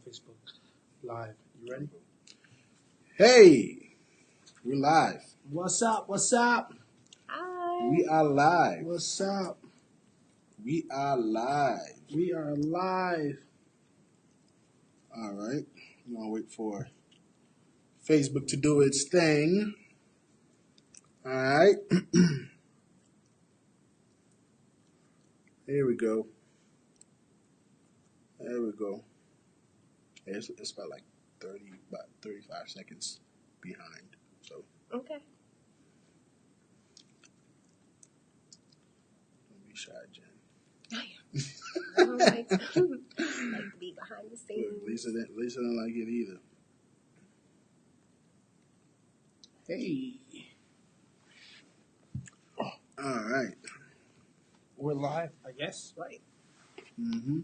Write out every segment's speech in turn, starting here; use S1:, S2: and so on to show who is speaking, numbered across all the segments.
S1: Facebook Live. You ready?
S2: Hey, we're live.
S1: What's up? What's up?
S3: Hi.
S2: We are live.
S1: What's up?
S2: We are live.
S1: We are live.
S2: All right. I'm going to wait for Facebook to do its thing. All right. Here we go. There we go. It's about 35 seconds behind. So
S3: Okay.
S2: don't be shy, Jen.
S3: I don't like to be behind the scenes.
S2: Look, Lisa don't like it either.
S1: Hey.
S2: All right.
S1: We're live, I guess, right?
S2: Mm-hmm.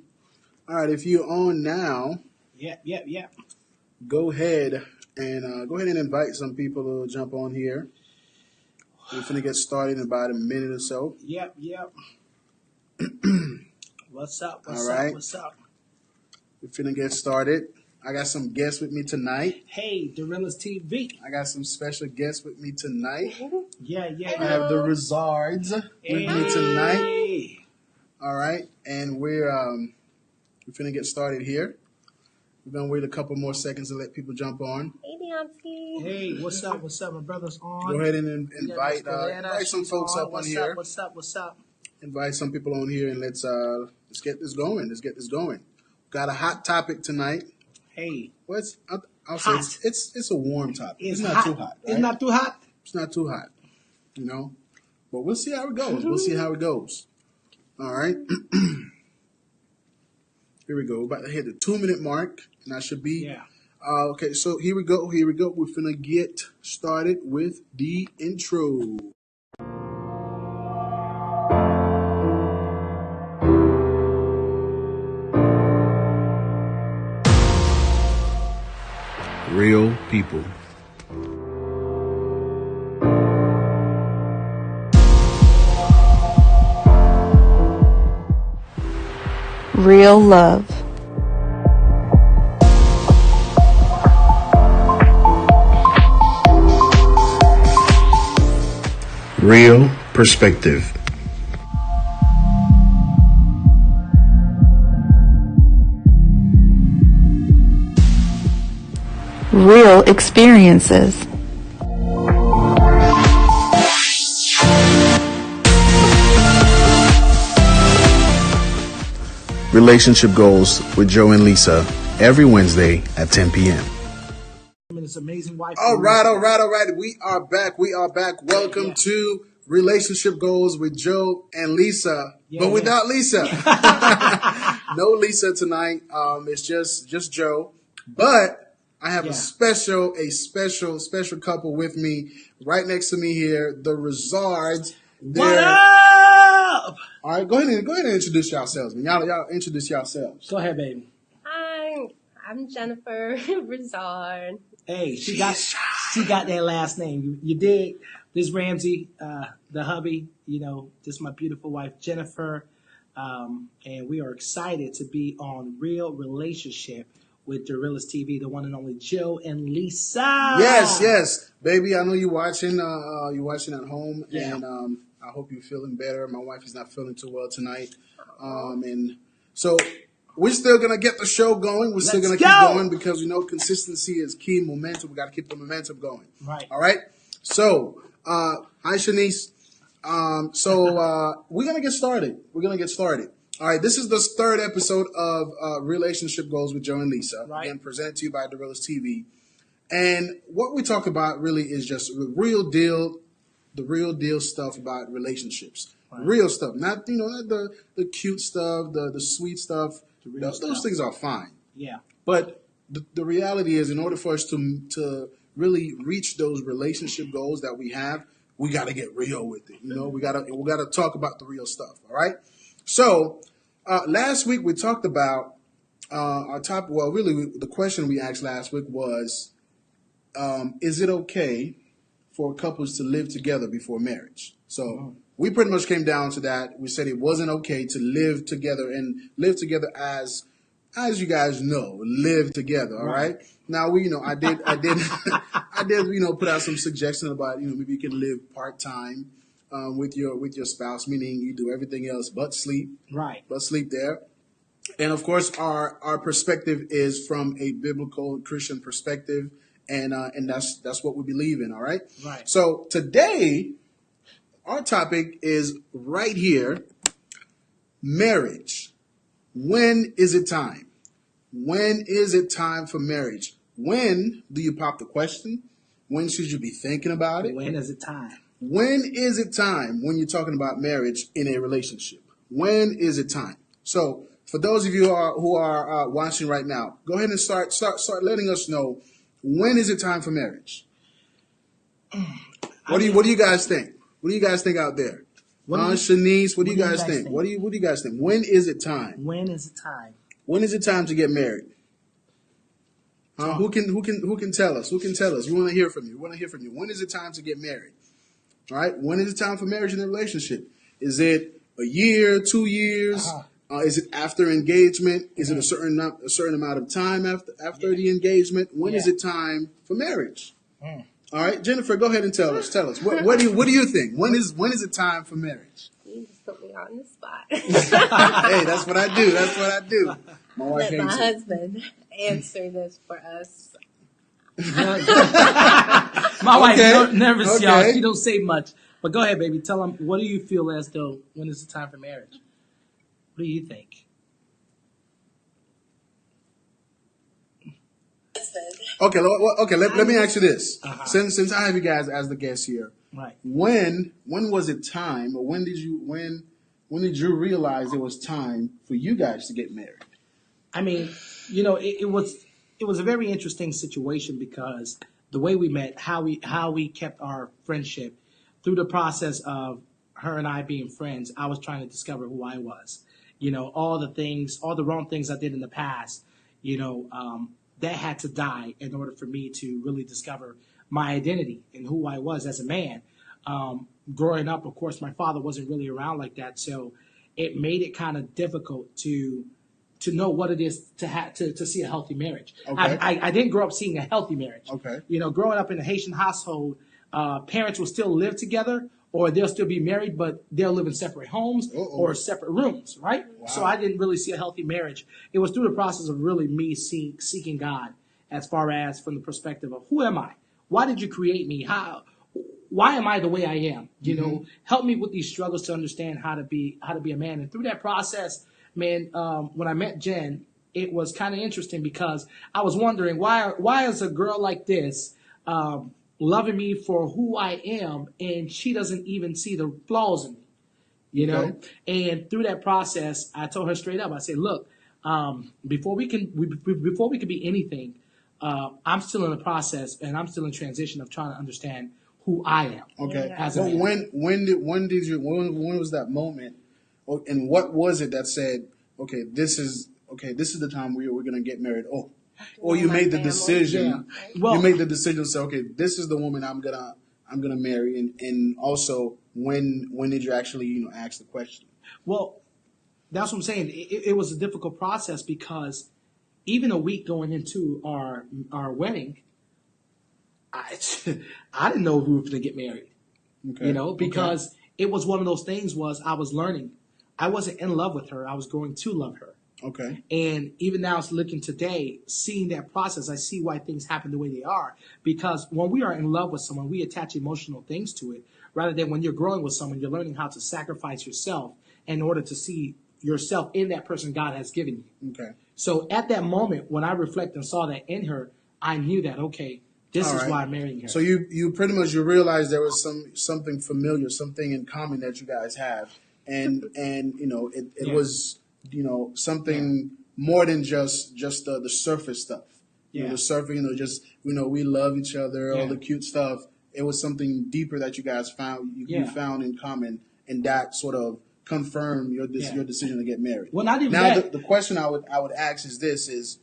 S2: All right. If you're on now,
S1: Yeah.
S2: go ahead and invite some people to jump on here. We're finna get started in about a minute or so.
S1: Yep. What's up?
S2: All right.
S1: What's up?
S2: We're finna get started. I got some guests with me tonight.
S1: Hey, Derilus TV.
S2: I got some special guests with me tonight.
S1: Yeah.
S2: I have the Rouzards with me tonight. All right, and we're finna get started here. We're gonna wait a couple more seconds to let people jump on.
S3: Hey, Deontay.
S1: Hey, what's up? My brother's on.
S2: Go ahead and invite some folks up on here.
S1: What's up?
S2: Invite some people on here and let's get this going. Got a hot topic tonight.
S1: Hey.
S2: I'll say it's a warm topic. It's not
S1: hot.
S2: too hot. Right?
S1: It's not too hot.
S2: It's not too hot. You know? But we'll see how it goes. All right. Here we go. We're about to hit the 2-minute mark. And I should be okay, so here we go. We're finna get started with the intro. Real people.
S4: Real love.
S2: Real perspective.
S4: Real experiences.
S2: Relationship Goals with Joe and Lisa every Wednesday at 10 p.m.
S1: His amazing wife.
S2: All right. We are back. Welcome to Relationship Goals with Joe and Lisa, but without Lisa. No Lisa tonight. It's just Joe. But I have a special couple with me right next to me here, the Rouzards.
S1: What up?
S2: All right, go ahead and introduce yourselves, man. Y'all introduce yourselves.
S1: Go ahead, baby.
S3: Hi, I'm Jennifer Rouzard.
S1: Hey, she got that last name. You dig? This Ramsey, the hubby. This is my beautiful wife Jennifer, and we are excited to be on Real Relationship with Derilus TV, the one and only Joe and Lisa.
S2: Yes, baby. I know you're watching. You're watching at home, and I hope you're feeling better. My wife is not feeling too well tonight, and so we're still gonna get the show going. We're still gonna keep going because we know consistency is key. Momentum. We got to keep the momentum going.
S1: Right.
S2: All right. So, hi, Shanice. We're gonna get started. All right, this is the third episode of Relationship Goals with Joe and Lisa, again, presented to you by Derilus TV. And what we talk about really is just the real deal stuff about relationships. Right. Real stuff, not the cute stuff, the sweet stuff. Those things are fine.
S1: Yeah.
S2: But the reality is, in order for us to really reach those relationship goals that we have, we got to get real with it. We got to talk about the real stuff. All right. So last week we talked about our top. Well, really, the question we asked last week was, is it okay for couples to live together before marriage? So we pretty much came down to that. We said it wasn't okay to live together as as you guys know, live together. All right. Now I did, I did, put out some suggestions about, maybe you can live part time with your spouse, meaning you do everything else but sleep,
S1: Right.
S2: but sleep there. And of course, our perspective is from a biblical Christian perspective, and that's what we believe in. All right.
S1: Right.
S2: So today, our topic is right here: marriage. When is it time? When is it time for marriage? When do you pop the question? When should you be thinking about it?
S1: When is it time?
S2: When is it time when you're talking about marriage in a relationship? When is it time? So, for those of you who are watching right now, go ahead and start letting us know, when is it time for marriage? What do you guys think? What do you guys think out there? Shanice, what do you guys think? What do you guys think? When is it time?
S1: When is it time?
S2: When is it time to get married? Who can tell us? Who can tell us? We want to hear from you. We want to hear from you. When is it time to get married? All right. When is it time for marriage in a relationship? Is it a year, 2 years? Is it after engagement? Is it a certain amount of time after the engagement? When is it time for marriage? All right, Jennifer, go ahead and tell us. Tell us. What do you think? When is it time for marriage?
S3: You just put me on the spot.
S2: Hey, that's what I do. That's what I do. My wife
S3: Let my
S2: hates it.
S3: husband answer this for us.
S1: My wife
S2: Okay.
S1: nervous, y'all.
S2: Okay.
S1: She don't say much. But go ahead, baby. Tell them, what do you feel as though, when is the time for marriage? What do you think?
S2: Okay. Let me ask you this. Since I have you guys as the guests here,
S1: Right.
S2: when was it time, or when did you realize it was time for you guys to get married?
S1: I mean, it was a very interesting situation because the way we met, how we kept our friendship through the process of her and I being friends. I was trying to discover who I was. All the wrong things I did in the past, that had to die in order for me to really discover my identity and who I was as a man. Growing up, of course, my father wasn't really around like that, so it made it kind of difficult to know what it is to see a healthy marriage.
S2: Okay.
S1: I didn't grow up seeing a healthy marriage.
S2: Okay.
S1: Growing up in a Haitian household, parents will still live together, or they'll still be married, but they'll live in separate homes or separate rooms, right?
S2: Wow.
S1: So I didn't really see a healthy marriage. It was through the process of really me seeking God, as far as from the perspective of, who am I? Why did you create me? Why am I the way I am? Help me with these struggles to understand how to be a man. And through that process, man, when I met Jen, it was kind of interesting because I was wondering, why is a girl like this loving me for who I am, and she doesn't even see the flaws in me,
S2: Okay.
S1: And through that process, I told her straight up. I said, look, before we could be anything, I'm still in the process, and I'm still in transition of trying to understand who I am.
S2: Okay.
S1: As a
S2: Well,
S1: man.
S2: when was that moment, and what was it that said, okay, this is the time we're going to get married? Or you
S3: My
S2: made the
S3: family.
S2: decision.
S1: Yeah. Well,
S2: You made the decision to say, okay, this is the woman I'm gonna marry, and also when did you actually ask the question?
S1: Well, that's what I'm saying. It was a difficult process because even a week going into our wedding, I didn't know if we were going to get married.
S2: Okay.
S1: Because it was one of those things. I was learning. I wasn't in love with her. I was growing to love her.
S2: Okay.
S1: And even now, looking today, seeing that process, I see why things happen the way they are. Because when we are in love with someone, we attach emotional things to it. Rather than when you're growing with someone, you're learning how to sacrifice yourself in order to see yourself in that person God has given you.
S2: Okay.
S1: So at that moment, when I reflect and saw that in her, I knew that, okay, this
S2: All
S1: is
S2: right.
S1: why I'm marrying her.
S2: So you pretty much realized there was something familiar, something in common that you guys have, and it
S1: Yeah.
S2: was something more than just the surface stuff.
S1: Yeah.
S2: The surface, just we love each other,
S1: Yeah.
S2: all the cute stuff. It was something deeper that you guys found. You
S1: Yeah.
S2: found in common, and that sort of confirmed your
S1: Yeah.
S2: your decision to get married.
S1: Well, not even
S2: Now
S1: that.
S2: the question I would ask is this: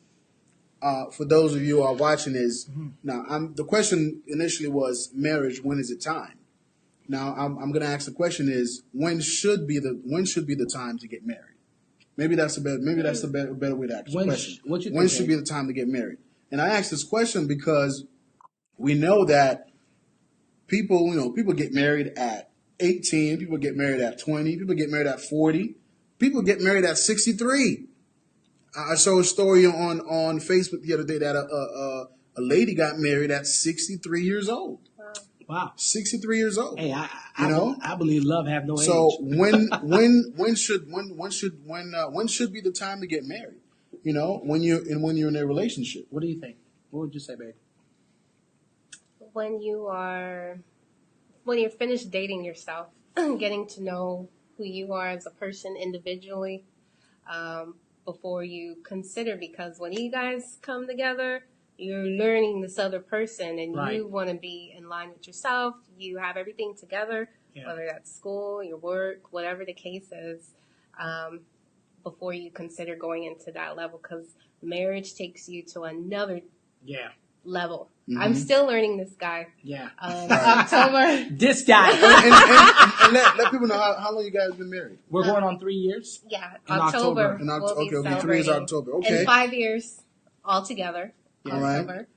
S2: for those of you who are watching is now the question initially was marriage. When is it time? Now I'm going to ask the question is when should be the time to get married? Maybe that's a better way to ask the question.
S1: What you
S2: When
S1: think,
S2: should be the time to get married? And I ask this question because we know that people get married at 18, people get married at 20, people get married at 40, people get married at 63. I saw a story on Facebook the other day that a lady got married at 63 years old.
S1: Wow.
S2: 63 years old.
S1: Hey, I believe love have no age.
S2: So when should be the time to get married? When you're in a relationship.
S1: What do you think? What would you say, babe?
S3: When you're finished dating yourself, getting to know who you are as a person individually, before you consider, because when you guys come together, you're learning this other person, and
S1: Right.
S3: you want to be in line with yourself. You have everything together,
S1: Yeah.
S3: whether that's school, your work, whatever the case is, before you consider going into that level, because marriage takes you to another
S1: Yeah.
S3: level.
S2: Mhm.
S3: I'm still learning this guy.
S1: Yeah.
S3: October.
S1: This guy.
S2: and let people know how long you guys been married.
S1: We're going on 3 years.
S3: Yeah,
S1: In October.
S3: October.
S2: In
S3: We'll be
S2: okay, 3 is
S3: celebrating.
S2: October. Okay.
S3: And 5 years altogether.
S2: All right.
S3: October.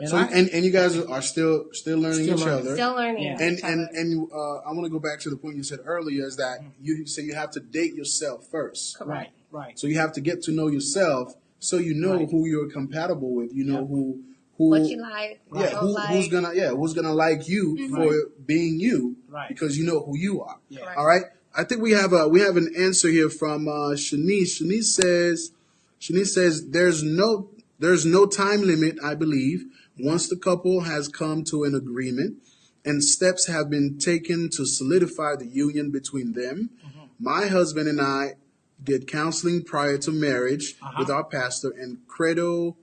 S1: And
S2: So
S1: I-
S2: and you guys are still learning
S1: Still
S2: each
S1: learning.
S2: other.
S3: Still learning
S1: Yeah.
S2: And
S3: each other.
S2: I want to go back to the point you said earlier is that you say you have to date yourself first.
S1: right. Right.
S2: So you have to get to know yourself so you know
S1: Right.
S2: who you're compatible with. You know
S1: Yep.
S2: who
S3: What you like, what you
S2: yeah,
S3: don't like.
S2: who's gonna like you for being you
S1: Right.
S2: because you know who you are.
S1: Yeah.
S3: Right.
S2: All right. I think we have an answer here from Shanice. Shanice says there's no time limit, I believe, once the couple has come to an agreement and steps have been taken to solidify the union between them. My husband and I did counseling prior to marriage with our pastor and credo,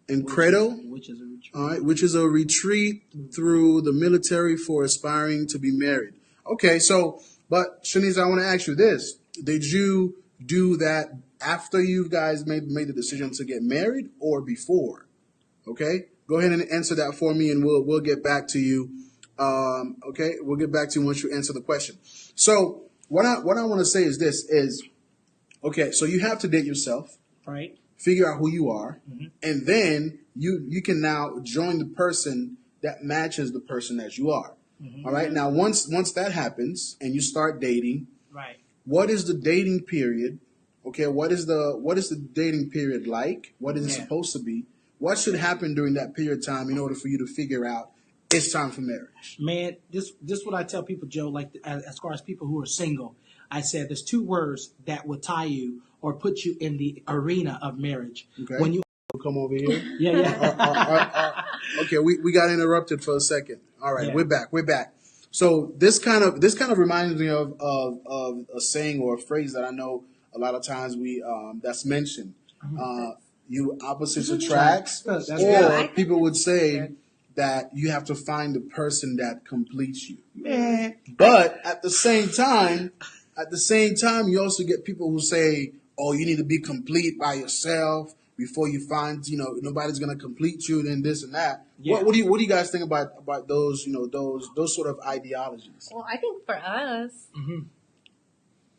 S1: Which is a retreat.
S2: all right, which is a retreat through the military for aspiring to be married. Okay, so, but Shanice, I want to ask you this. Did you do that after you guys made the decision to get married or before? Okay, go ahead and answer that for me and we'll get back to you. Okay, we'll get back to you once you answer the question. So what I want to say is this is, okay, so you have to date yourself.
S1: Right.
S2: Figure out who you are, and then you can now join the person that matches the person as you are. All right. Now, once that happens and you start dating,
S1: Right.
S2: what is the dating period? Okay, what is the dating period like? What is it
S1: Yeah.
S2: supposed to be? What should happen during that period of time in order for you to figure out it's time for marriage?
S1: Man, this what I tell people, Joe. Like as far as people who are single, I said there's 2 words that will tie you or put you in the arena of marriage.
S2: Okay.
S1: When you
S2: Come over here.
S1: yeah.
S2: Okay, we got interrupted for a second. All right,
S1: Yeah.
S2: we're back. So this kind of reminds me of a saying or a phrase that I know a lot of times that's mentioned. You opposites attracts,
S1: That's
S2: or
S1: good.
S2: people would say that you have to find the person that completes you.
S1: Man.
S2: But at the same time, you also get people who say, "Oh, you need to be complete by yourself before you find, nobody's gonna complete you." Then this and that.
S1: Yeah.
S2: What do you guys think about those, those sort of ideologies?
S3: Well, I think for us,
S1: Mhm.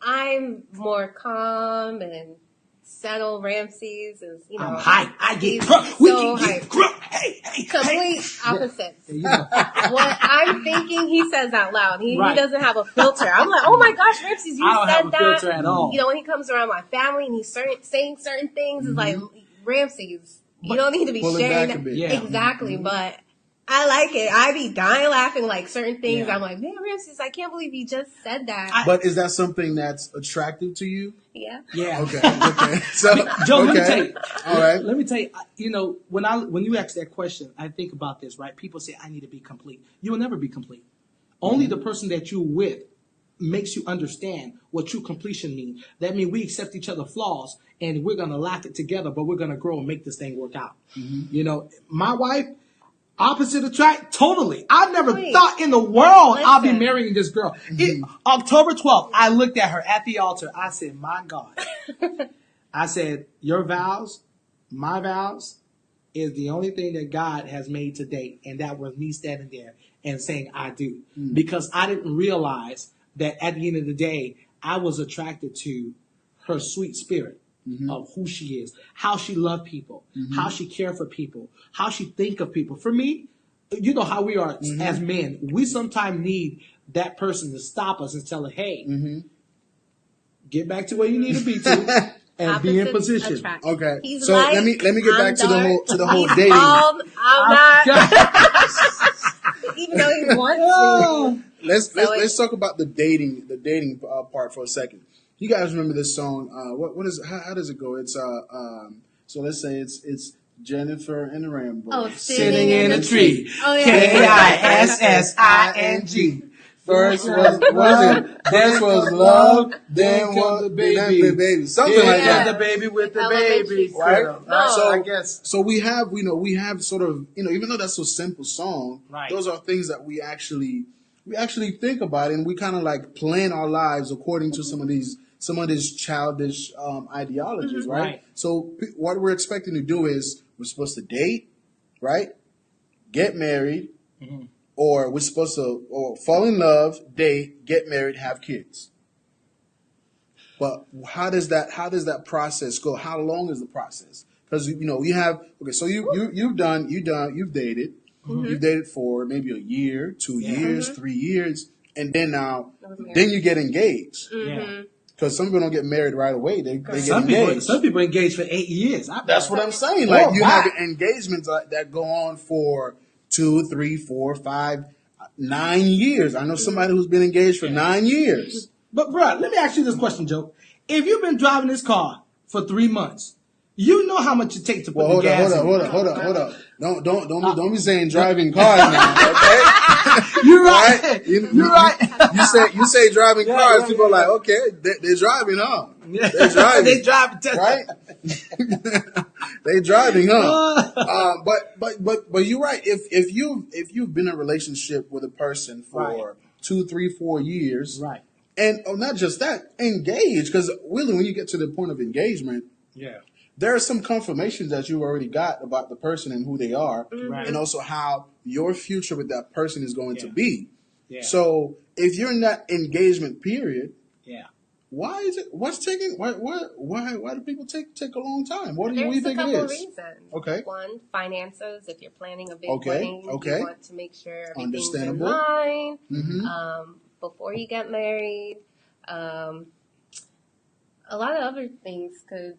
S3: I'm more calm and settled. Ramses is,
S1: I'm hype. I get
S3: he's
S1: crunk. We
S3: so
S1: can get
S3: hype.
S1: crunk. Hey.
S3: Complete opposites.
S1: You know.
S3: What I'm thinking, he says out loud. He
S1: Right.
S3: doesn't have a filter. I'm like, oh my gosh, Ramses, you
S1: I don't
S3: said
S1: have a
S3: that.
S1: filter at all.
S3: You know, when he comes around my family and he's saying certain things, it's like, Ramses, you don't need to be
S2: Pull it
S3: sharing
S2: back a
S3: that.
S2: bit.
S1: Yeah.
S3: Exactly, but I like it. I be dying laughing like certain things.
S1: Yeah.
S3: I'm like, man, Ramses, I can't believe you just said that.
S2: But is that something that's attractive to you?
S3: Yeah.
S1: Yeah.
S2: Okay. So,
S1: Joe,
S2: okay.
S1: let me tell you.
S2: All right.
S1: Let me tell you. When you ask that question, I think about this. Right? People say I need to be complete. You will never be complete. Only the person that you're with makes you understand what true completion means. That means we accept each other's flaws and we're gonna laugh it together, but we're gonna grow and make this thing work out. My wife, opposite attract, totally. I never
S3: Please.
S1: thought in the world I'll be
S3: Listen.
S1: marrying this girl. October 12th, I looked at her at the altar. I said, my God. I said, your vows, my vows, is the only thing that God has made to date. And that was me standing there and saying, I do. Because I didn't realize that at the end of the day, I was attracted to her sweet spirit of who she is, how she loved people, how she cared for people, how she think of people. For me, you know how we are as men. We sometimes need that person to stop us and tell us, hey, get back to where you need to be to. And be in position.
S3: Attract.
S2: Okay,
S3: He's
S2: so
S3: light,
S2: let me get back to the whole
S3: He's
S2: dating.
S3: bald, I'm not. Even though he wants to.
S2: Let's talk about the dating part for a second. You guys remember this song? What is how does it go? It's so let's say it's Jennifer and Rambo.
S3: Oh,
S1: Sitting in a tree.
S3: Oh, yeah.
S1: Kissing.
S2: First was love, then was the baby. Something like that.
S1: The baby with the
S3: Elementary
S1: baby.
S3: school.
S2: Right?
S3: No.
S2: So
S1: I guess.
S2: So we have sort of, even though that's a simple song,
S1: Right.
S2: those are things that we actually think about, and we kind of like plan our lives according to some of these childish ideologies, right?
S1: Right.
S2: So what we're expecting to do is we're supposed to date, right? Get married, or we're supposed to fall in love, date, get married, have kids. But how does that process go? How long is the process? Because you have so you've dated. You've dated for maybe a year, 2 years, 3 years, and then you get engaged.
S1: Yeah.
S2: Because some people don't get married right away. They get
S1: Some
S2: engaged.
S1: people engaged for 8 years.
S2: That's what I'm saying.
S1: Oh,
S2: Like you
S1: wow.
S2: have engagements that go on for 2, 3, 4, 5, 9 years. I know somebody who's been engaged for 9 years.
S1: But bro, let me ask you this question, Joe. If you've been driving this car for 3 months, you know how much it takes to put the gas in.
S2: Hold up. Don't be saying driving cars now, okay?
S1: You're right.
S2: Right?
S1: You're right.
S2: You say driving cars,
S1: yeah,
S2: people are like, okay, they're driving, huh?
S1: Yeah.
S2: They're driving.
S1: They drive,
S2: right? They driving, huh? But you're right. If you've been in a relationship with a person for 2, 3, 4 years,
S1: right,
S2: and not just that, engaged, because really when you get to the point of engagement,
S1: yeah,
S2: there are some confirmations that you already got about the person and who they are,
S1: Right.
S2: and also how your future with that person is going to be.
S1: Yeah.
S2: So if you're in that engagement period,
S1: yeah.
S2: why is it? What's taking? Why do people take a long time? What do you
S3: There's a
S2: think it
S3: couple
S2: is?
S3: reasons.
S2: Okay.
S3: One, finances. If you're planning a big
S2: Okay,
S3: wedding,
S2: okay.
S3: you want to make sure everything's in
S2: Understandable.
S3: line
S2: Mm-hmm.
S3: before you get married. A lot of other things could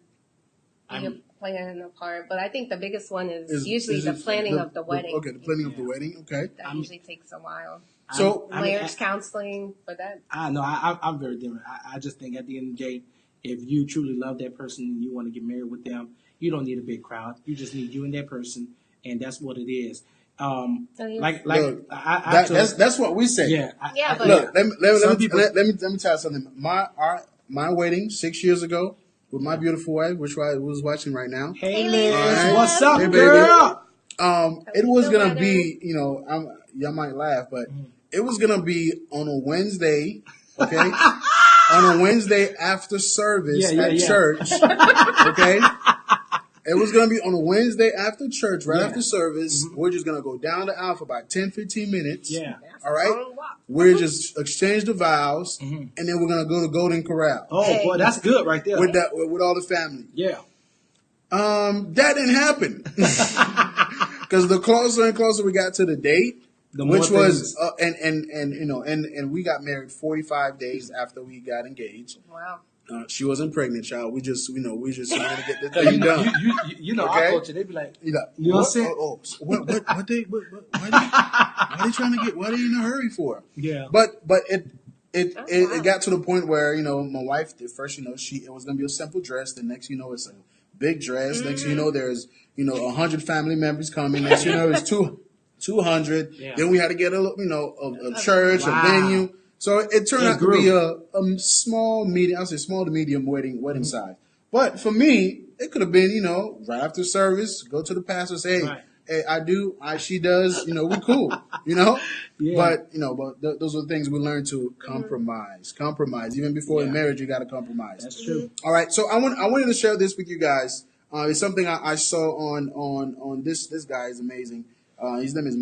S3: be playing a part, but I think the biggest one is usually the planning of the wedding.
S2: Okay, the planning of the wedding. Okay.
S3: That usually takes a while.
S2: So
S3: Marriage counseling, but that.
S1: I know. I'm very different. I just think at the end of the day, if you truly love that person and you want to get married with them, you don't need a big crowd. You just need you and that person, and that's what it is.
S3: Look,
S2: that's what we say.
S1: Yeah.
S3: but
S2: Look, let me tell you something. My wedding 6 years ago with my beautiful wife, which I was watching right now.
S1: Hey,
S3: Liz.
S1: Liz, what's up,
S2: Hey, baby.
S1: girl?
S2: It was gonna be, y'all might laugh, but it was gonna be on a Wednesday, okay? On a Wednesday after service at church, okay? It was going to be on a Wednesday after church, right after service. We're just going to go down the aisle for about 10, 15 minutes.
S1: Yeah.
S2: All right? We're just exchange the vows, and then we're going to go to Golden Corral.
S1: Oh, boy, that's good right there.
S2: With all the family.
S1: Yeah.
S2: That didn't happen. Because the closer and closer we got to the date, which was, and we got married 45 days after we got engaged.
S3: Wow.
S2: She wasn't pregnant, child. We just wanted to get the thing done.
S1: You know,
S2: Okay?
S1: our culture, they be like,
S2: You know
S1: what I'm saying?
S2: Why they trying to get? What are you in a hurry for?
S1: Yeah.
S2: But it got to the point where my wife at first it was gonna be a simple dress. The next it's a big dress. Next there's 100 family members coming. Next it's 200.
S1: Yeah.
S2: Then we had to get a church, a venue. So it turned out to be a small to medium wedding size. But for me, it could have been, right after service, go to the pastor, say, hey, she does, we cool, Yeah. But, those are the things we learn to compromise. Even before in marriage, you got to compromise.
S1: That's true.
S2: All right. So I wanted to share this with you guys. It's something I saw on this guy is amazing. His name is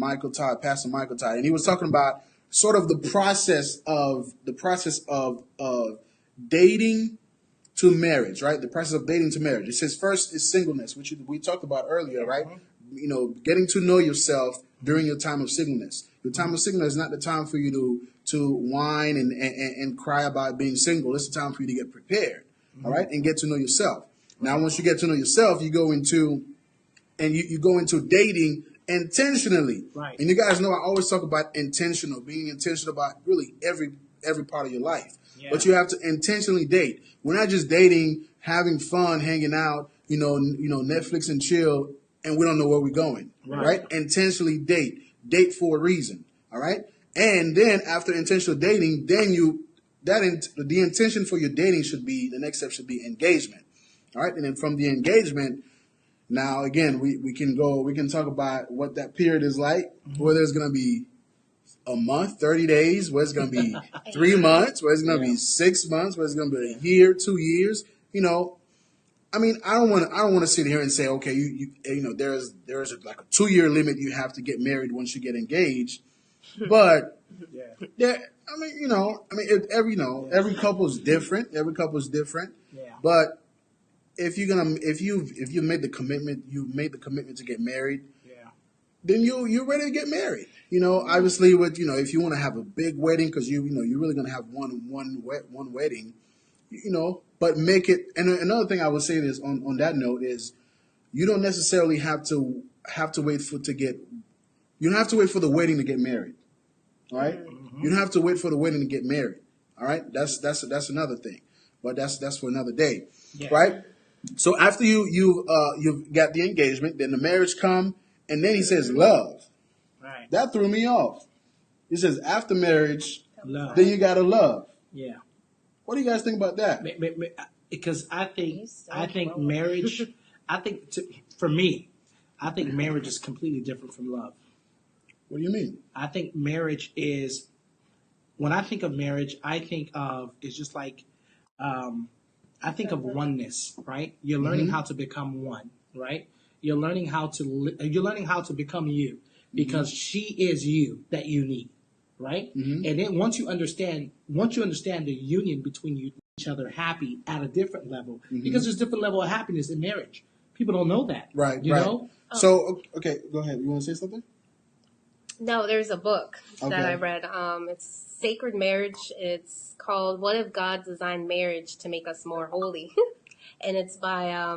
S2: Pastor Michael Todd, and he was talking about sort of the process of dating to marriage, right? The process of dating to marriage. It says first is singleness, which we talked about earlier, right? You know, getting to know yourself during your time of singleness. Your time of singleness is not the time for you to whine and cry about being single. It's the time for you to get prepared, all right, and get to know yourself. Now, once you get to know yourself, you go into dating intentionally.
S1: Right.
S2: And you guys know I always talk about intentional, being intentional about really every part of your life.
S1: Yeah.
S2: But you have to intentionally date. We're not just dating, having fun, hanging out, you know, Netflix and chill, and we don't know where we're going. Right? Intentionally date. Date for a reason. All right? And then after intentional dating, then the intention for your dating should be, the next step should be engagement. All right? And then from the engagement, now again, we can talk about what that period is like, whether it's going to be a month, 30 days, whether it's going to be 3 months, whether it's going to be 6 months, whether it's going to be a year, 2 years. You know, I mean, I don't want to sit here and say, okay, you know, there's like a 2-year limit you have to get married once you get engaged, but every couple is different. Every couple is different.
S1: Yeah.
S2: But if you made the commitment, to get married, then you're ready to get married. You know, obviously, if you want to have a big wedding, because you're really going to have one wedding, you know, but make it. And another thing I would say is on that note is, you don't necessarily have to wait for you don't have to wait for the wedding to get married. All right, you don't have to wait for the wedding to get married. All right, that's another thing, but that's for another day, right? So after you've got the engagement, then the marriage come, and then he says love.
S1: Right.
S2: That threw me off. He says after marriage,
S1: Love.
S2: then you gotta love.
S1: Yeah.
S2: What do you guys think about that?
S1: Because I think marriage. For me, I think marriage is completely different from love.
S2: What do you mean?
S1: I think marriage is. When I think of marriage, I think of it's just like. I think of oneness, right? You're learning how to become one, right? You're learning how to become you, because she is you that you need, right? And then once you understand the union between each other, happy at a different level, because there's different level of happiness in marriage. People don't know that,
S2: right?
S1: You know.
S2: So okay, go ahead. You want to say something?
S3: No, there's a book that I read. It's Sacred Marriage. It's called "What If God Designed Marriage to Make Us More Holy," and it's by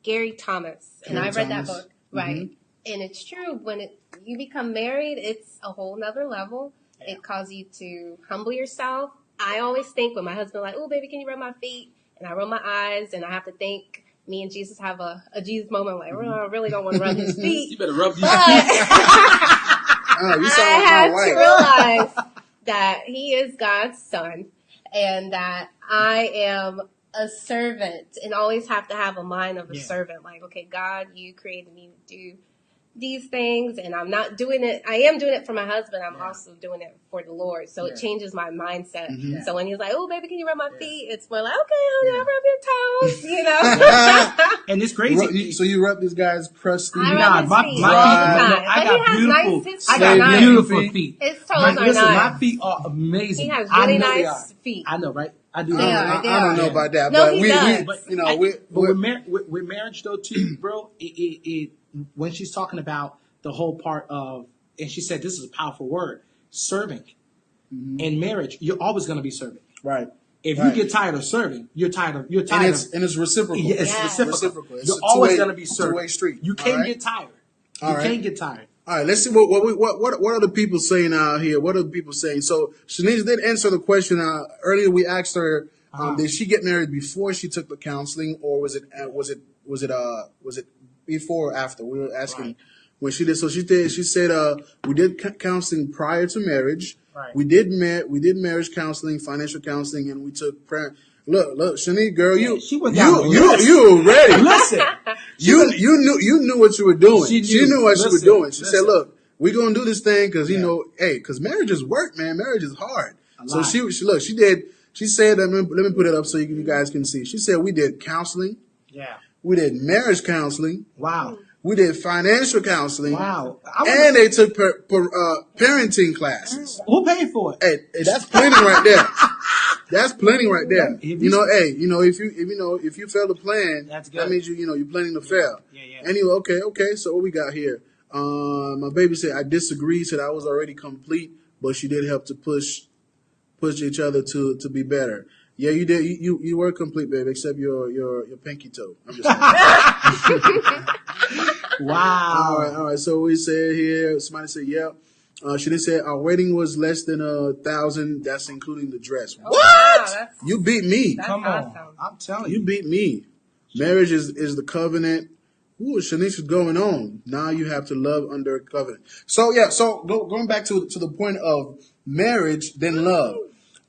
S3: Gary Thomas. And I read that book, right? And it's true. When you become married, it's a whole nother level. Yeah. It causes you to humble yourself. I always think when my husband like, "Oh, baby, can you rub my feet?" And I roll my eyes, and I have to think. Me and Jesus have a Jesus moment. Like, I really don't want to rub his feet.
S1: You better rub his feet.
S3: I had to realize that he is God's son, and that I am a servant, and always have to have a mind of a servant. Like, okay, God, you created me to do these things, and I'm not doing it. I am doing it for my husband. I'm also doing it for the Lord. So it changes my mindset. So when he's like, "Oh, baby, can you rub my feet?" It's more like, "Okay, honey, I'll rub your toes," you know.
S1: And it's crazy.
S2: So you rub this guy's crusty.
S3: I rub his feet all the time.
S1: I got beautiful feet.
S3: His toes are nice.
S1: My feet are amazing.
S3: He has really nice feet.
S1: I know, right? I do.
S2: I don't know about that,
S3: No,
S2: but
S3: he does.
S1: with marriage though too, bro. When she's talking about the whole part of, and she said this is a powerful word, serving. In marriage, you're always going to be serving.
S2: Right.
S1: If you get tired of serving, you're tired of.
S2: And it's reciprocal.
S1: Yeah, it's reciprocal. You're always going to be serving.
S2: Two-way street.
S1: You can't get tired. Can't get tired.
S2: All right, let's see what are the people saying out here? What are the people saying? So Shanice did answer the question earlier. We asked her, did she get married before she took the counseling, or was it before or after? We were asking when she did. So she did. She said, we did counseling prior to marriage. Right. We did marriage counseling, financial counseling, and we took prayer. Look, Shanique, girl, you were ready.
S1: Listen,
S2: you knew what you were doing. She knew what she was doing. She said, "Look, we're gonna do this thing because because marriage is work, man. Marriage is hard." So she did. She said, let me put it up so you guys can see. She said we did counseling. Yeah. We did marriage counseling. Wow. We did financial counseling. Wow. And they took parenting classes.
S1: Who paid for it?
S2: Hey, that's plenty right there. That's plenty right there.
S1: If
S2: You know,
S1: you-
S2: hey, if you fail to plan,
S1: That's
S2: that
S1: good.
S2: means you're planning to fail.
S1: Yeah.
S2: Anyway, okay. So what we got here? My baby said I disagree. Said I was already complete, but she did help to push each other to be better. Yeah, you did. You were complete, baby, except your pinky toe. I'm just saying.
S1: Wow.
S2: All right. So we said here. Somebody said, yeah. She did say our wedding was less than 1,000. That's including the dress.
S3: Oh,
S2: What?
S3: wow,
S2: You beat me.
S3: That's
S1: Come on.
S3: awesome.
S1: I'm telling
S2: You
S1: you.
S2: beat me. Marriage is the covenant. Ooh, Shanice is going on. Now you have to love under a covenant. So yeah. So going back to the point of marriage, then love.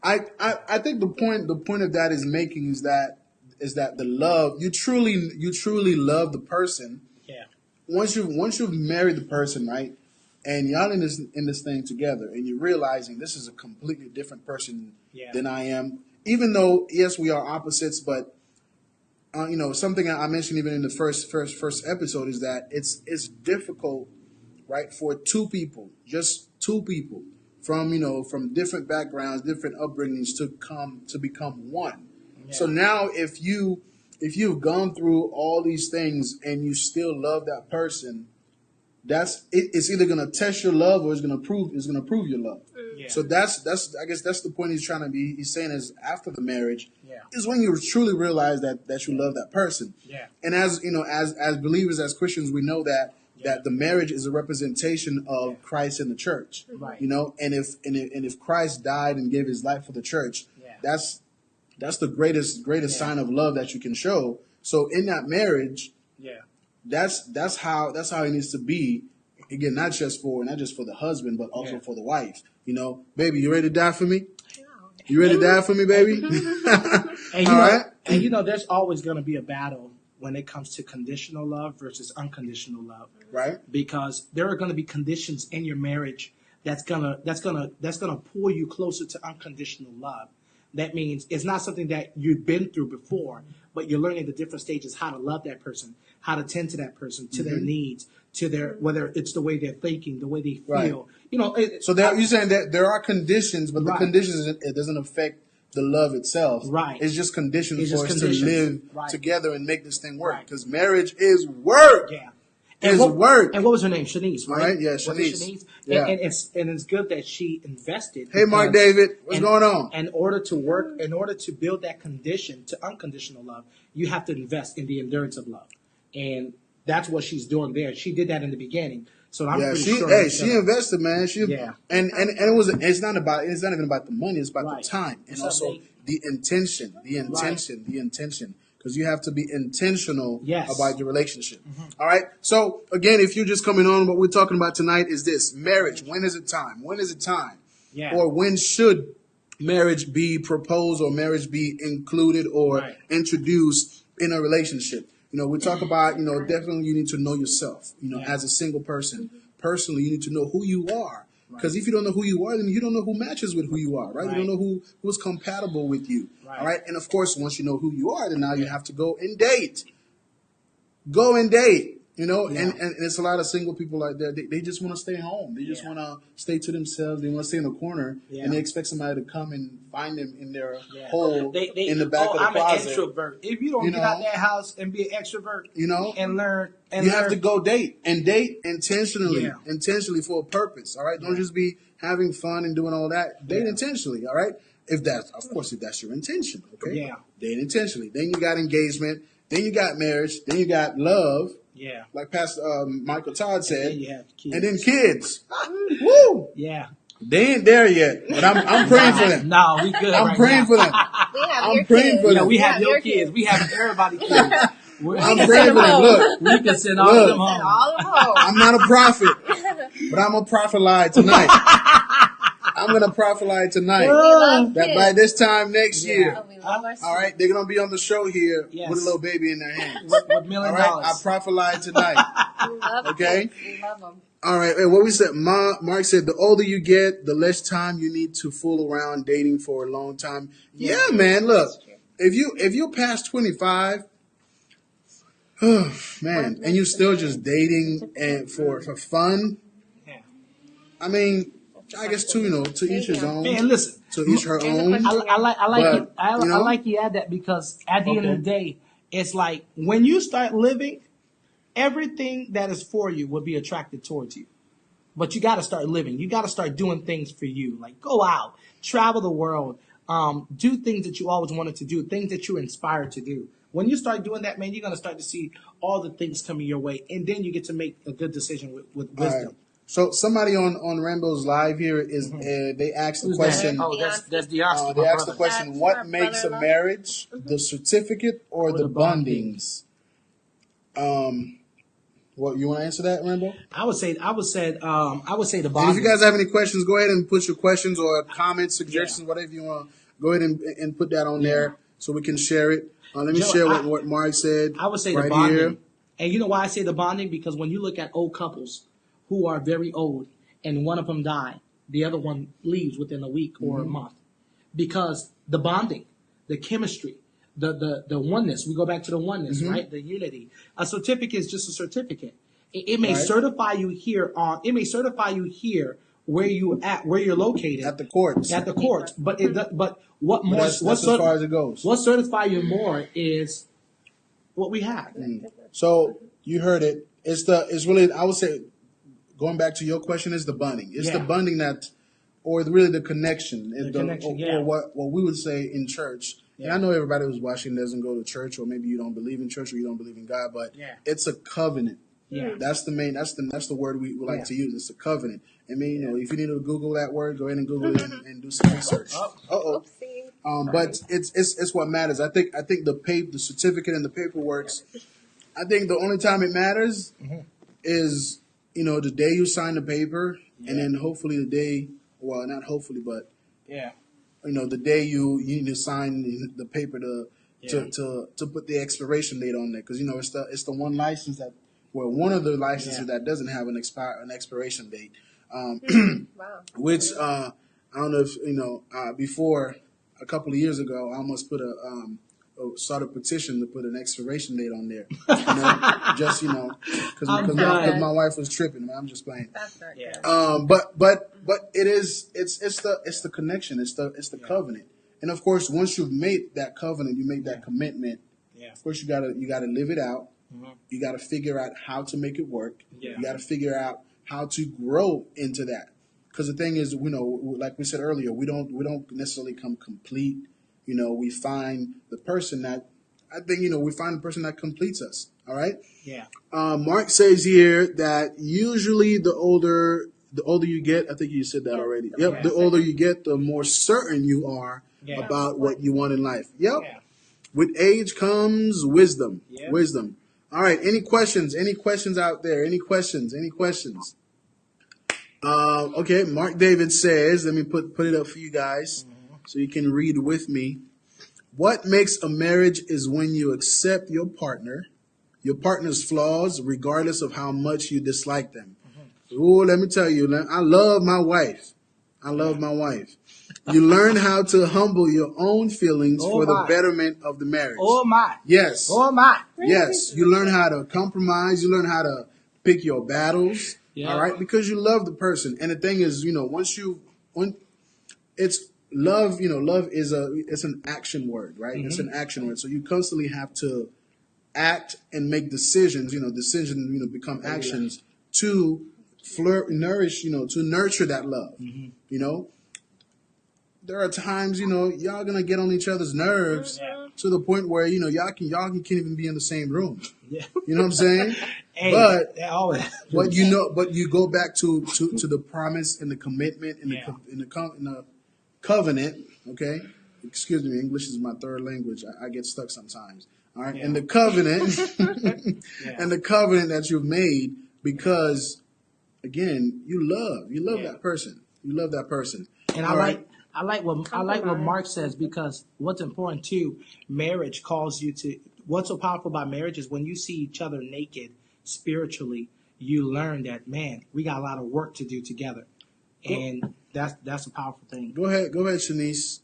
S2: I think the point of that is making is that the love you truly love the person.
S1: Yeah.
S2: Once you've married the person, right, and y'all in this thing together, and you're realizing this is a completely different person
S1: Yeah.
S2: than I am. Even though yes, we are opposites, but something I mentioned even in the first episode is that it's difficult, right, for just two people from different backgrounds, different upbringings to become one.
S1: Yeah.
S2: So now if you've gone through all these things and you still love that person, it's either gonna test your love or it's gonna prove your love.
S1: Yeah.
S2: So that's I guess that's the point he's saying is after the marriage
S1: Yeah.
S2: is when you truly realize that you love that person.
S1: Yeah.
S2: And as as believers, as Christians, we know that the marriage is a representation of Christ in the church.
S1: Right.
S2: And if Christ died and gave his life for the church,
S1: Yeah.
S2: that's the greatest sign of love that you can show. So in that marriage,
S1: Yeah.
S2: that's how it needs to be. Again, not just for the husband, but also for the wife. Baby, you ready to die for me? You ready to die for me, baby?
S1: And
S2: All right.
S1: there's always going to be a battle when it comes to conditional love versus unconditional love,
S2: Right.
S1: because there are going to be conditions in your marriage that's gonna pull you closer to unconditional love. That means it's not something that you've been through before, but you're learning the different stages how to love that person, how to tend to that person, to their needs, to their whether it's the way they're thinking, the way they feel.
S2: Right. So you're saying that there are conditions, but the
S1: Right.
S2: conditions it doesn't affect the love itself.
S1: Right.
S2: It's just conditions
S1: It's
S2: for
S1: just
S2: us
S1: conditions.
S2: to live
S1: Right.
S2: together and make this thing work.
S1: Right.
S2: Because marriage is work.
S1: Yeah.
S2: It's work.
S1: And what was her name? Shanice, right?
S2: Right, yeah,
S1: Was it
S2: Shanice. Yeah.
S1: And it's good that she invested.
S2: Hey, Mark
S1: because
S2: David, what's going on?
S1: In order to build that condition to unconditional love, you have to invest in the endurance of love. And that's what she's doing there. She did that in the beginning. So I'm pretty sure.
S2: She invested, man.
S1: Yeah.
S2: And it's not even about the money, it's about
S1: Right.
S2: the time. And
S1: It's
S2: also
S1: amazing.
S2: the intention. Because you have to be intentional
S1: Yes.
S2: about your relationship. All right. So again, if you're just coming on, what we're talking about tonight is this: marriage. When is it time? When is it time?
S1: Yeah.
S2: Or when should marriage be proposed or marriage be included or
S1: Right.
S2: introduced in a relationship? We talk about, definitely you need to know yourself,
S1: Yeah.
S2: as a single person. Personally, you need to know who you are. Because if you don't know who you are, then you don't know who matches with who you are, right?
S1: Right.
S2: You don't know who's compatible with you.
S1: Right.
S2: All right. And of course, once you know who you are, then now you have to go and date. Go and date.
S1: Yeah.
S2: And it's a lot of single people like that. They just want to stay home. They just
S1: Yeah.
S2: want to stay to themselves. They want to stay in a corner,
S1: Yeah.
S2: and they expect somebody to come and find them in their
S1: Yeah.
S2: hole in the back of the
S1: I'm
S2: closet.
S1: an introvert. If you don't
S2: You
S1: get out
S2: know?
S1: that house and be an extrovert, and learn,
S2: You have to go date intentionally,
S1: Yeah.
S2: intentionally for a purpose. All right, don't just be having fun and doing all that. Date
S1: Yeah.
S2: intentionally. All right, if that's your intention. Okay,
S1: Yeah.
S2: date intentionally. Then you got engagement. Then you got marriage. Then you got love.
S1: Yeah.
S2: Like Pastor Michael Todd said,
S1: then you have kids.
S2: and then kids. Woo!
S1: Yeah.
S2: They ain't there yet, but I'm praying for them.
S1: No, we good.
S2: I'm
S1: right
S2: praying
S1: now.
S2: for them.
S3: We have
S2: I'm
S3: your
S2: praying
S3: kids.
S2: for them.
S1: We have
S3: your
S1: your kids. We have everybody kids.
S2: I'm
S3: can
S2: praying
S3: send
S2: for them.
S3: them
S2: Look,
S1: We can send all
S2: Look.
S1: of them
S3: And
S1: home.
S3: all of them home.
S2: I'm not a prophet, but I'm a prophet tonight. I'm gonna prophet tonight.
S3: We love
S2: That
S3: kids.
S2: by this time next year,
S3: Oh, we love our
S2: all right, they're gonna be on the show here
S1: Yes.
S2: with a little baby in their hands.
S1: With $1
S2: All
S1: million.
S2: right, I prophet tonight.
S3: We love
S2: Okay.
S3: kids. We love them.
S2: All right, and what we said, Mark said, the older you get, the less time you need to fool around dating for a long time. Yeah, man. Look, if you're past 25, oh man, and you're still just dating and for fun,
S1: Yeah.
S2: I mean, I guess to to each his own.
S1: Man, listen.
S2: To each her
S3: There's a
S2: own.
S3: question.
S1: I like
S2: But,
S1: it. I like you add that because at the end of the day, it's like when you start living, everything that is for you will be attracted towards you. But you got to start living. You got to start doing things for you. Like go out, travel the world, do things that you always wanted to do, things that you're inspired to do. When you start doing that, man, you're going to start to see all the things coming your way, and then you get to make a good decision with wisdom.
S2: Right. So somebody on Rambo's live here is they asked the
S1: Who's
S2: question.
S1: that? Oh, that's Derilus.
S2: They asked the question:
S3: That's
S2: what
S3: our
S2: makes a
S3: brother-in-law.
S2: marriage? The certificate or the bondings? What you want to answer that, Rambo?
S1: I would say the
S2: And
S1: bond.
S2: if you guys have any questions, go ahead and put your questions or comments, suggestions, whatever you want. Go ahead and put that on there so we can share it. Let me
S1: Joe,
S2: share what Mark said.
S1: I would say
S2: right
S1: the bonding.
S2: here.
S1: And you know why I say the bonding? Because when you look at old couples who are very old and one of them die, the other one leaves within a week or a month. Because the bonding, the chemistry, the oneness, we go back to the oneness, right? The unity. A certificate is just a certificate. It may certify you here where you're located.
S2: At the courts.
S1: But what more?
S2: That's as far as it goes.
S1: What certifies you more is what we have.
S2: So you heard it. It's really, I would say, going back to your question, is the bonding. It's the bonding or really the connection. Or what we would say in church. Yeah. And I know everybody who's watching doesn't go to church, or maybe you don't believe in church, or you don't believe in God, but it's a covenant. Yeah. That's the word we would like to use. It's a covenant. I mean, if you need to Google that word, go ahead and Google it and do some research. But it's what matters. I think the certificate and the paperwork. I think the only time it matters is the day you sign the paper, and then hopefully the day. Well, not hopefully, but the day you need to sign the paper to put the expiration date on there, because it's the one license one of the licenses that doesn't have an expiration date. Which I don't know if before a couple of years ago, I almost put start a petition to put an expiration date on there. Just because my wife was tripping. I'm just playing.
S3: That's right.
S2: But it's the connection. It's the covenant. And of course, once you've made that covenant, you make that commitment. Yeah. Of course, you gotta live it out. Mm-hmm. You gotta figure out how to make it work. Yeah. You gotta figure out how to grow into that. Because the thing is, like we said earlier, we don't necessarily come complete. We find the person that completes us. All right. Yeah. Mark says here that usually the older you get, I think you said that already. Yep. Yeah. The older you get, the more certain you are about what you want in life. Yep. Yeah. With age comes wisdom. Yeah. Wisdom. All right. Any questions? Any questions out there? Any questions? Okay. Mark David says, let me put it up for you guys so you can read with me. What makes a marriage is when you accept your partner's flaws, regardless of how much you dislike them. Oh, let me tell you, I love my wife. You learn how to humble your own feelings for the betterment of the marriage. Oh, my. Yes. Oh, my. Yes. You learn how to compromise. You learn how to pick your battles. Yeah. All right. Because you love the person. And the thing is, it's love, love is it's an action word, right? Mm-hmm. It's an action word. So you constantly have to act and make decisions, decisions, become actions to nourish, to nurture that love. Mm-hmm. There are times, y'all gonna get on each other's nerves to the point where, y'all can't even be in the same room. Yeah. You know what I'm saying? Hey, but you go back to the promise and the commitment and the covenant. Okay, excuse me, English is my third language. I get stuck sometimes. All right, and the covenant and the covenant that you've made, because again, you love that person. You love that person.
S1: And I like what Mark says, because what's important too, marriage calls you to. What's so powerful about marriage is when you see each other naked spiritually, you learn that, man, we got a lot of work to do together, and that's a powerful thing. Go ahead,
S2: Shanice.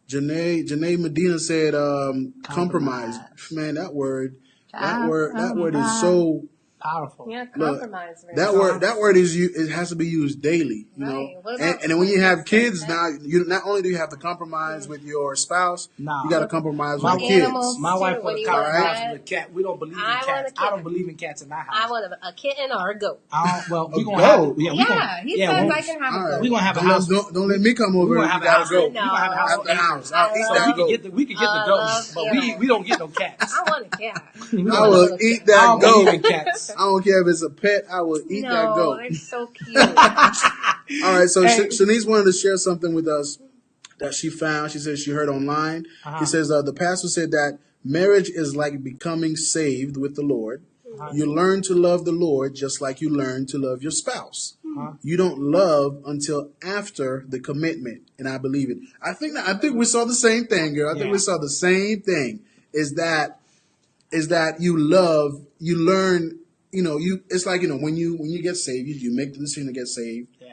S2: Janae Medina said, compromise. Man, that word is so
S1: Powerful.
S3: Yeah,
S2: Look,
S3: compromise.
S2: that word is it has to be used daily, you know.
S3: Right. What
S2: And,
S3: about
S2: and then when you have
S3: like
S2: kids
S3: pets?
S2: now, you not only do you have to compromise with your spouse,
S1: Nah.
S2: you got to compromise
S1: My
S2: with your
S3: animals.
S2: kids.
S1: My wife
S3: Too,
S1: want
S3: when
S1: to
S3: you want
S1: compromise
S3: that,
S1: with a cat. We don't believe in
S3: I want
S1: cats.
S3: a kitten.
S1: I don't believe in cats in my
S3: I
S1: house.
S3: want a kitten or a goat.
S1: Well, we
S2: A
S1: gonna have.
S2: goat?
S1: Yeah, we
S3: Yeah,
S1: gonna.
S3: he
S1: Yeah,
S3: says
S1: we,
S3: I can have
S2: All
S3: a
S2: right.
S3: goat.
S1: we gonna have a
S2: Don't,
S1: house.
S2: don't let me come
S1: We
S2: over
S1: gonna
S2: if
S1: have
S2: you
S1: a
S2: got
S1: house.
S2: a goat.
S1: We gonna have a house
S2: At
S1: with
S2: the
S1: acres.
S2: house, I'll
S3: I
S2: eat
S1: So
S2: that
S1: we could
S2: goat.
S1: get the
S3: I
S1: goat,
S3: love
S1: but
S3: animals.
S1: we don't get no cats.
S3: I want a cat.
S1: We
S2: I
S1: don't-
S3: want a
S2: will
S3: little
S2: eat
S3: cat.
S2: that
S1: I don't believe in
S2: goat.
S1: cats.
S2: I don't care if it's a pet. I will eat that
S3: No,
S2: goat.
S3: they're so cute.
S2: All right, so
S1: Hey.
S2: Shanice wanted to share something with us that she found. She said she heard online.
S1: Uh-huh.
S2: He says the pastor said that marriage is like becoming saved with the Lord.
S1: Uh-huh.
S2: You learn to love the Lord just like you learn to love your spouse.
S1: Uh-huh.
S2: You don't love until after the commitment, and I believe it. I think we saw the same thing, girl. I think we
S1: Yeah.
S2: saw the same thing. Is that you learn. You know, it's like, you know, when you get saved, you make the decision to get saved,
S1: Yeah,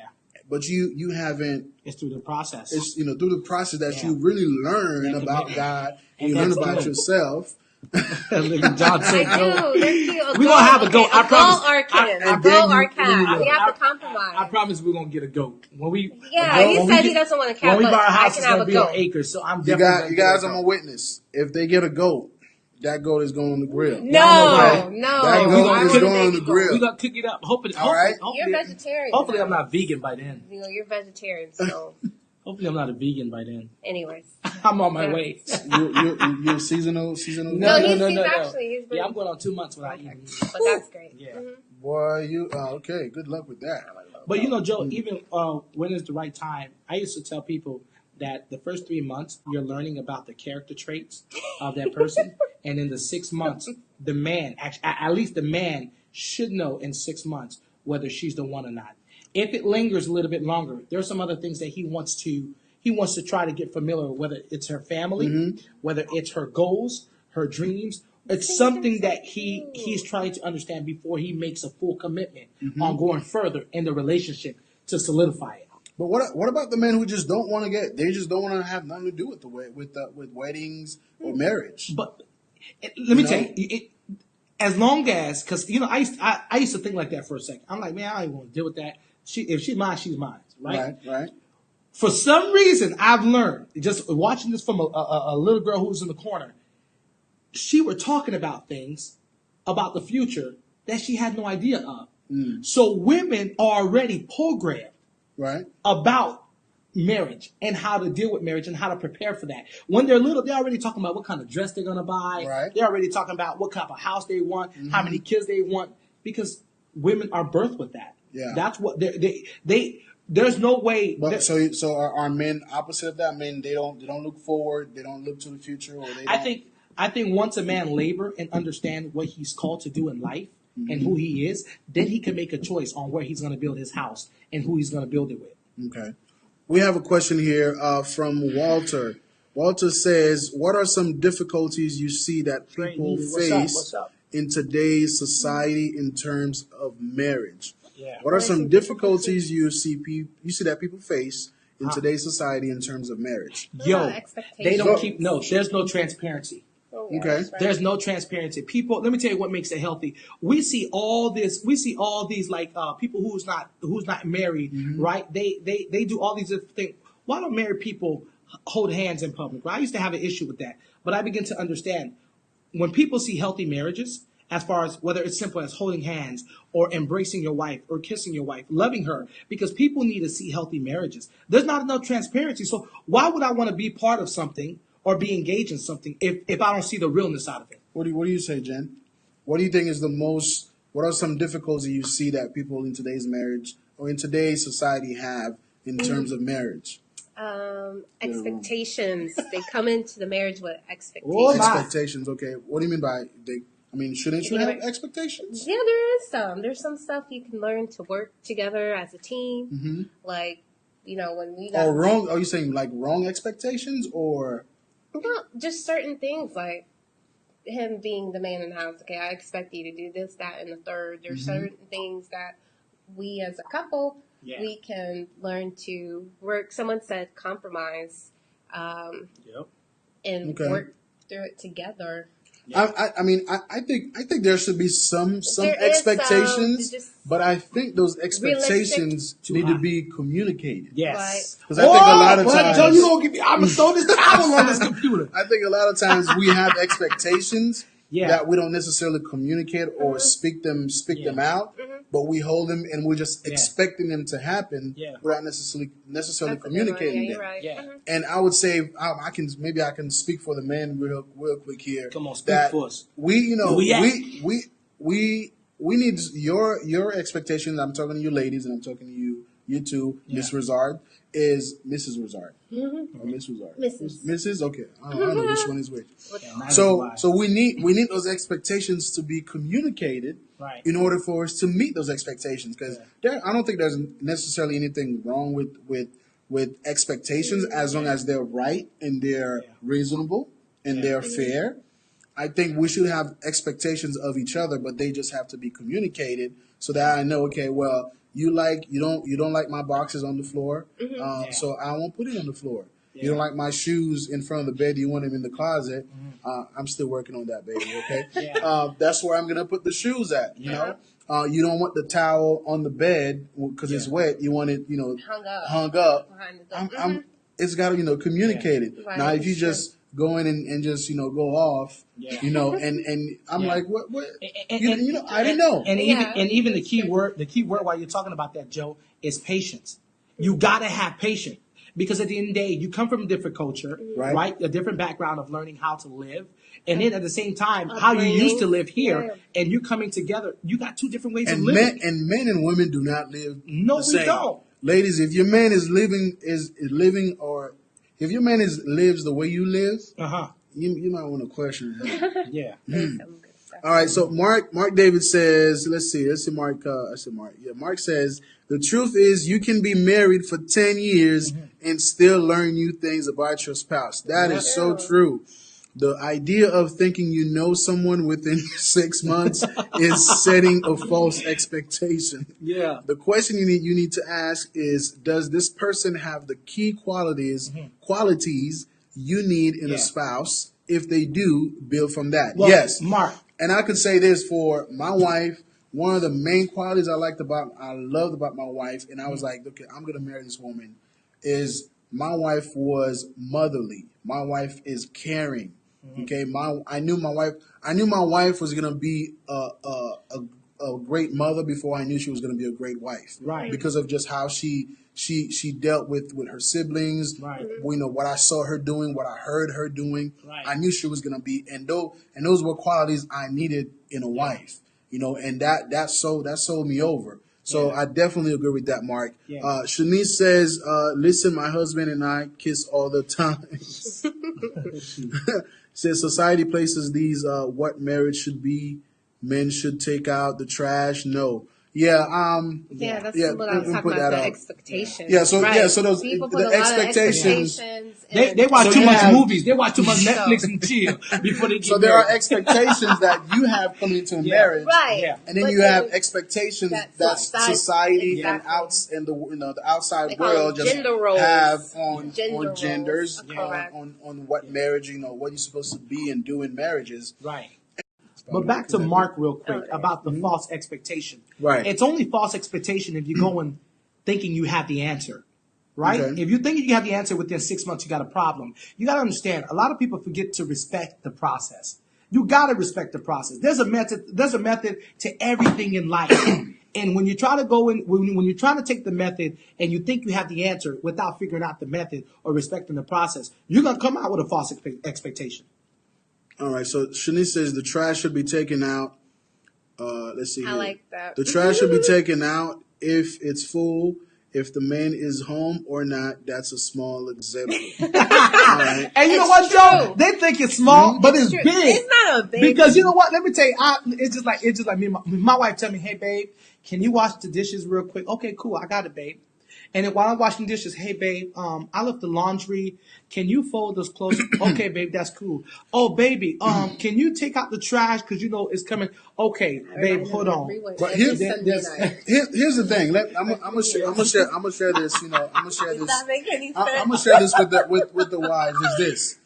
S2: but you haven't.
S1: it's through the process.
S2: It's, you know, through the process that
S1: Yeah.
S2: you really learn
S1: That
S2: about
S1: commitment.
S2: God,
S1: And
S2: and you learn
S1: that's
S2: about
S1: good.
S2: yourself.
S1: Look at John said
S3: I
S1: goat.
S3: do. They're cute.
S1: We gonna have a goat. I
S3: A
S1: promise.
S3: goat or a kitten.
S2: And
S3: A goat
S2: then
S3: or a
S2: you
S3: cat. We
S2: look.
S3: have to compromise.
S1: I promise we're gonna get a goat when we.
S3: Yeah,
S1: when
S3: he
S1: we
S3: said he
S1: get-
S3: doesn't want a cat,
S1: When we
S3: but
S1: buy a
S3: I
S1: house,
S3: can
S1: it's
S3: have
S1: gonna
S3: a
S1: be on
S3: goat.
S1: acres. So I'm
S2: You
S1: definitely.
S2: got
S1: gonna
S2: you
S1: get
S2: guys.
S1: a
S2: I'm
S1: goat.
S2: a witness. If they get a goat, that goat is going on the grill.
S3: No,
S1: That
S2: That
S3: no.
S2: goat
S3: I
S2: is
S3: want a
S2: going on
S3: baby
S2: the
S3: goat.
S2: grill.
S1: We gonna cook it up. Hopefully,
S2: All right.
S3: You're vegetarian.
S1: Hopefully, I'm
S3: now.
S1: not vegan by then.
S3: You know, you're vegetarian, so.
S1: Hopefully, I'm not a vegan by then.
S3: Anyways.
S1: I'm on my
S3: Yeah.
S1: way.
S2: You're seasonal.
S3: No, he's actually, he's been,
S1: Yeah, I'm going on 2 months without eating meat.
S3: but that's great.
S1: Yeah.
S3: Mhm.
S2: Boy, okay. Good luck with that.
S1: But you know, Joe, even when is the right time? I used to tell people that the first 3 months you're learning about the character traits of that person, and in the 6 months, the man, at least the man, should know in 6 months whether she's the one or not. If it lingers a little bit longer, there's some other things that he wants to try to get familiar with, whether it's her family, whether it's her goals, her dreams. It's something that he's trying to understand before he makes a full commitment on going further in the relationship to solidify it.
S2: But what about the men who just don't want to get? They just don't want to have nothing to do with with weddings or marriage.
S1: But let me
S2: You
S1: tell
S2: know?
S1: you, as long as, because you know, I used to think like that for a second. I'm like, man, I don't even want to deal with that. If she's mine, she's mine, right?
S2: Right.
S1: For some reason, I've learned, just watching this from a little girl who was in the corner, she were talking about things about the future that she had no idea of. So women are already programmed
S2: Right.
S1: about marriage and how to deal with marriage and how to prepare for that. When they're little, they're already talking about what kind of dress they're going to buy.
S2: Right.
S1: They're already talking about what kind of house they want, how many kids they want, because women are birthed with that.
S2: Yeah.
S1: That's what they there's no way.
S2: But so are men opposite of that? Men they don't look forward. They don't look to the future. Or they.
S1: I think once a man labor and understand what he's called to do in life and who he is, then he can make a choice on where he's going to build his house and who he's going to build it with.
S2: Okay. We have a question here from Walter. Walter says, "What are some difficulties you see that people face
S1: What's up?
S2: in today's society in terms of marriage?
S1: Yeah.
S2: What are some difficulties you see that people face in today's society in terms of marriage?"
S1: Yo,
S3: Expectations.
S1: they don't keep there's no transparency.
S3: Oh, yeah,
S2: Okay.
S3: that's right.
S1: There's no transparency. People, let me tell you what makes it healthy. We see all these like people who's not married, right? They do all these different things. Why don't married people hold hands in public? Right? I used to have an issue with that, but I begin to understand when people see healthy marriages, as far as whether it's simple as holding hands or embracing your wife or kissing your wife, loving her, because people need to see healthy marriages. There's not enough transparency. So why would I want to be part of something or be engaged in something if I don't see the realness out of it?
S2: What do you say, Jen? What do you think is what are some difficulties you see that people in today's marriage or in today's society have in terms of marriage?
S3: Expectations. They come into the marriage with expectations.
S1: Oh, my.
S2: Expectations, okay. What do you mean by they? I mean, shouldn't you have expectations?
S3: Yeah, there is some. There's some stuff you can learn to work together as a team.
S2: Mm-hmm.
S3: Like, you know, when we got
S2: Or wrong? Are you saying like wrong expectations or?
S3: no, just certain things like him being the man in the house. Okay, I expect you to do this, that, and the third. There's certain things that we as a couple we can learn to work. Someone said compromise,
S1: Yep.
S3: and
S2: Okay.
S3: work through it together.
S2: I think there should be some
S3: There is
S2: expectations,
S3: just
S2: but I think those expectations
S1: Too
S2: need
S1: high.
S2: to be communicated.
S1: Yes.
S2: Because I think a lot of
S1: Well,
S2: times,
S1: Joe, you gonna give me? I'm gonna throw this towel on this computer.
S2: I think a lot of times we have expectations
S1: Yeah.
S2: that we don't necessarily communicate or speak them out, but we hold them and we're just expecting them to happen without necessarily
S3: That's a good one.
S2: communicating
S3: Yeah,
S2: them.
S3: you're right.
S1: Yeah.
S2: And I would say I can speak for the men real quick here.
S1: Come on, speak
S2: that
S1: for us.
S2: we
S1: We
S2: need your expectations. I'm talking to you ladies, and I'm talking to you too, Miss Rouzard, is Mrs. Rouzard or Miss Rouzard. Mrs. Okay, I don't know which one is which. So we need those expectations to be communicated in order for us to meet those expectations. Because I don't think there's necessarily anything wrong with expectations as long as they're right and they're reasonable and they're fair. I think we should have expectations of each other, but they just have to be communicated so that I know, okay, well, you don't like my boxes on the floor, so I won't put it on the floor. You don't like my shoes in front of the bed, you want them in the closet. I'm still working on that, baby, okay? That's where I'm going to put the shoes at, you know? You don't want the towel on the bed because it's wet. You want it, hung up.
S3: Behind the door.
S2: It's got to, communicated.
S3: Right.
S2: Now, if you just go in and just, go off, and I'm like, what? I didn't know.
S1: And even the key word while you're talking about that, Joe, is patience. You gotta have patience. Because at the end of the day, you come from a different culture, right? A different background of learning how to live. And then at the same time, how you used to live here, and you're coming together, you got two different ways of living.
S2: Men and women do not live
S1: No,
S2: the same.
S1: we don't.
S2: Ladies, if your man is living or if your man lives the way you live, you might want to question him.
S1: Yeah.
S2: All right, so Mark David says, let's see Mark. I said Mark. Yeah, Mark says, the truth is you can be married for 10 years and still learn new things about your spouse. That is so true. The idea of thinking you know someone within 6 months is setting a false expectation.
S1: Yeah.
S2: The question you need to ask is, does this person have the key qualities you need in a spouse? If they do, build from that.
S1: Well,
S2: yes.
S1: Mark.
S2: And I could say this for my wife. One of the main qualities I loved about my wife, and I was like, okay, I'm going to marry this woman, is my wife was motherly. My wife is caring. Okay, I knew my wife was going to be a great mother before I knew she was going to be a great wife.
S1: Right.
S2: Because of just how she dealt with her siblings.
S1: Right.
S2: What I saw her doing, what I heard her doing.
S1: Right.
S2: I knew she was going to be, and those were qualities I needed in a wife. And that sold me over. So I definitely agree with that, Mark.
S1: Yeah.
S2: Shanice says, listen, my husband and I kiss all the time. Says society places these what marriage should be. Men should take out the trash. No. Yeah.
S3: That's what I was talking about. The expectations.
S2: Yeah. So
S3: right.
S2: So those
S3: people
S2: the
S3: put a lot of
S2: expectations.
S1: They watch too much movies. They watch too much Netflix and chill before they get
S2: So there
S1: married.
S2: are expectations that you have coming into a marriage,
S3: right?
S1: Yeah.
S2: And then you have expectations that society and the outside world just
S3: gender roles.
S2: have on genders,
S3: Correct.
S2: on what marriage, what you're supposed to be and do in marriages.
S1: Right. But back to Mark real quick about the false expectation.
S2: Right.
S1: It's only false expectation if you go in thinking you have the answer. Right?
S2: Okay.
S1: If you think you have the answer within 6 months, you got a problem. You got to understand, a lot of people forget to respect the process. You got to respect the process. There's a method to everything in life. And when you try to go in, when you're trying to take the method and you think you have the answer without figuring out the method or respecting the process, you're going to come out with a false expectation.
S2: All right, so Shanice says the trash should be taken out. Let's see.
S3: I like that.
S2: The trash should be taken out if it's full. If the man is home or not, that's a small example. All right.
S1: And you know what, Joe? They think it's small, but it's big.
S3: It's not a big.
S1: Because you know what? Let me tell you, it's just like me. My wife tell me, "Hey, babe, can you wash the dishes real quick?" Okay, cool. I got it, babe. And then while I'm washing dishes, hey, babe, I left the laundry. Can you fold those clothes? Okay, babe, that's cool. Oh, baby, can you take out the trash? Because, it's coming. Okay, babe, hold on.
S2: But here's the thing. I'm gonna share this. I'm gonna share this.
S3: Does that make any sense?
S2: I'm gonna share this with the wives. Is this,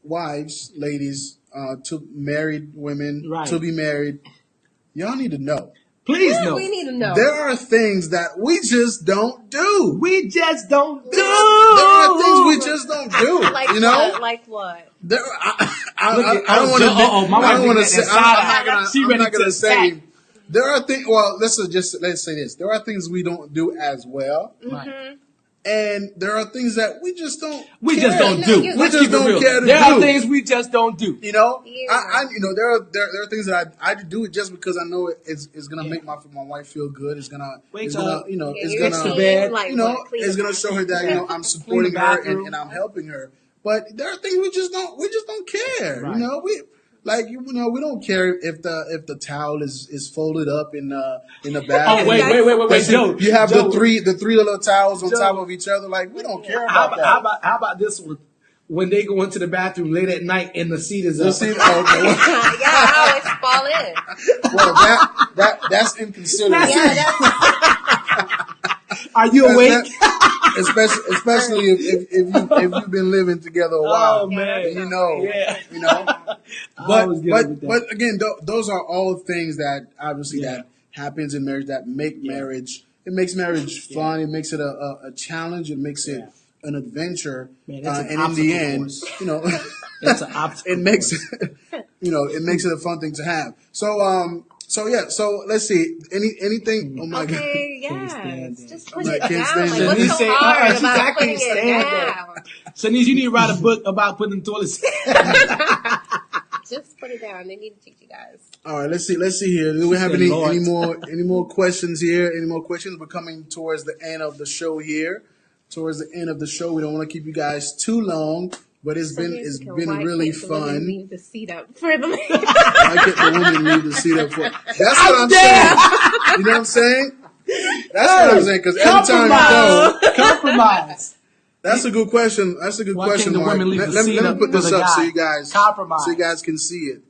S2: wives, ladies, to married women
S1: Right.
S2: to be married, y'all need to know.
S1: Please
S3: Yeah,
S1: no.
S3: we need to know.
S2: There are things that we just don't do.
S1: We just don't do.
S2: There are things we just don't do.
S3: Like
S2: you know,
S3: what? Like what?
S2: There,
S1: Look
S2: I
S1: at-
S2: don't want to.
S1: my
S2: I
S1: wife
S2: don't want to
S1: looking
S2: say.
S1: at that side eye. She
S2: I'm
S1: ready
S2: not gonna
S1: to
S2: say.
S1: attack.
S2: There are things. Well, let's say this. There are things we don't do as well,
S1: Right.
S2: and there are things that we just don't.
S1: We
S2: care.
S1: just don't
S3: No,
S1: do.
S3: you-
S1: Let's
S2: We just
S1: keep it
S2: don't
S1: real.
S2: care to
S1: There are
S2: do.
S1: things we just don't do.
S2: You know,
S3: Yeah.
S2: there are things that I do it just because I know it's gonna make my wife feel good. It's gonna
S1: Wake up.
S3: Yeah,
S2: it's
S3: you're
S2: gonna
S1: to bed.
S3: like,
S2: you know,
S3: what? Clean
S2: it's
S3: the
S2: gonna show her that I'm
S1: Clean the
S2: supporting her
S1: bathroom.
S2: and I'm helping her. But there are things we just don't care.
S1: Right.
S2: You know, we don't care if the towel is folded up in the
S1: Oh
S2: bathroom.
S1: wait, Joe.
S2: You have
S1: Joe,
S2: the three little towels on
S1: Joe.
S2: top of each other. Like we don't care
S1: How
S2: about
S1: about,
S2: that.
S1: how about this one? When they go into the bathroom late at night and the seat is
S2: You
S1: up.
S2: see? Okay, well,
S3: Yeah, I always fall in.
S2: well, that's inconsiderate.
S3: Yeah, that's
S1: Are you awake?
S2: Especially if you've been living together a while.
S1: Oh man.
S2: You know,
S1: Yeah.
S2: you know.
S1: I always get it with that.
S2: But again, those are all things that obviously that happens in marriage that make marriage. It makes marriage fun. It makes it a challenge. It makes it an adventure.
S1: Man, that's an
S2: and in
S1: obstacle
S2: the end,
S1: course.
S2: you know,
S1: It's an obstacle.
S2: it makes
S1: course.
S2: it makes it a fun thing to have. So let's see. Anything? Oh my god.
S3: okay.
S1: Can't stand
S3: Yes,
S1: it.
S3: just put
S2: I
S3: it
S2: can't
S3: down.
S2: stand
S3: Like,
S2: it.
S3: what's
S1: Denise
S3: so
S1: say,
S3: hard
S1: she's
S3: about
S1: I
S3: putting
S1: can't
S3: it
S1: stand
S3: down?
S1: Shanice, you need to write a book about putting toilets.
S3: Just put it down. They need to teach you guys.
S2: All right, let's see here. Do we have
S1: said, Lord.
S2: any more questions here? Any more questions? We're coming towards the end of the show here. Towards the end of the show, we don't want to keep you guys too long, but it's been really fun.
S3: Leave the seat up for the man.
S2: I get the woman leave the seat up for. That's what I'm saying. You know what I'm saying? That's what I'm saying. Because every time you go,
S1: Compromise.
S2: that's a good question. That's a good
S1: Why
S2: question,
S1: can't the
S2: Mark.
S1: women leave the
S2: Let
S1: seat
S2: me
S1: up
S2: put
S1: for
S2: this
S1: the
S2: up so
S1: guy?
S2: you guys
S1: Compromise.
S2: can see it.